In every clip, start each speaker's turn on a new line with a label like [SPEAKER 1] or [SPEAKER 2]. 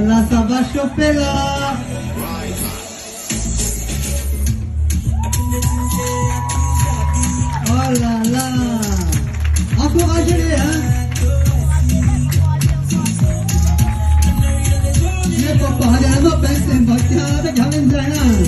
[SPEAKER 1] là, ça va chauffer là. Oh là là. Encouragez-les, hein. Mais pourquoi il y a un autre personne qui a avec un entraîneur.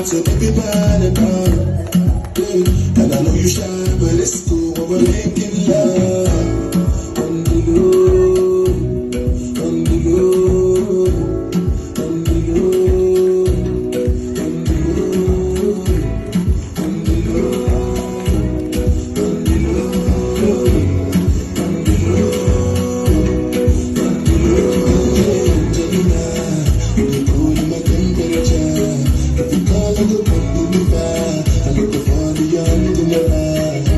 [SPEAKER 2] So everybody know, and I know you shy, but let's go when we're making love. On the low, on the low, on the low, on the low, on the low, on the low, on the low, on the low. Angelina, you cool my temperature. If you call, I go come to me fire. I look for the young in your eyes.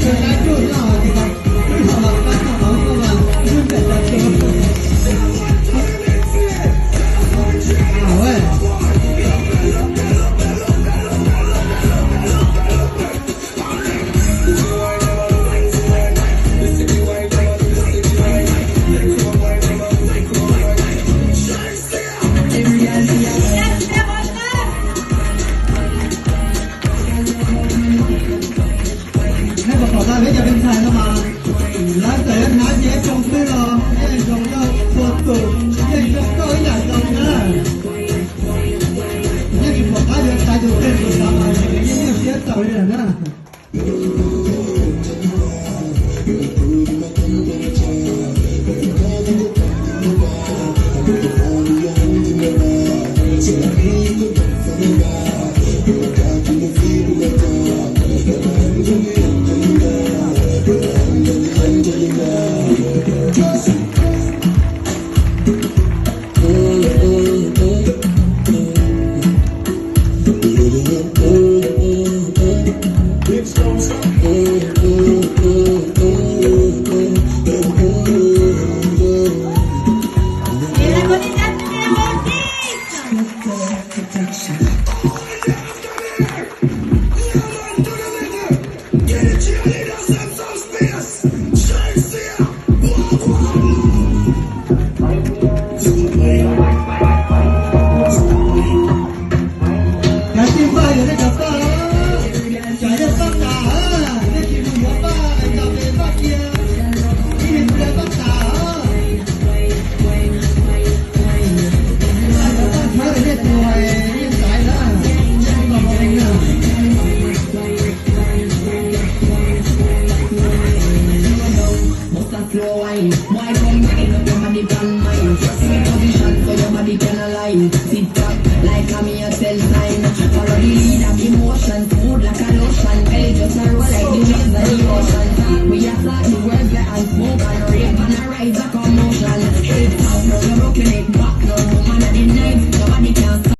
[SPEAKER 1] 本来就让这个最好的班上朋友们日本的车。啊喂！那个口罩没就变菜了吗？蓝色的拿铁中对了，那种的我走，那种高一点种的。那个口罩就它就变不上了，因为别找人了。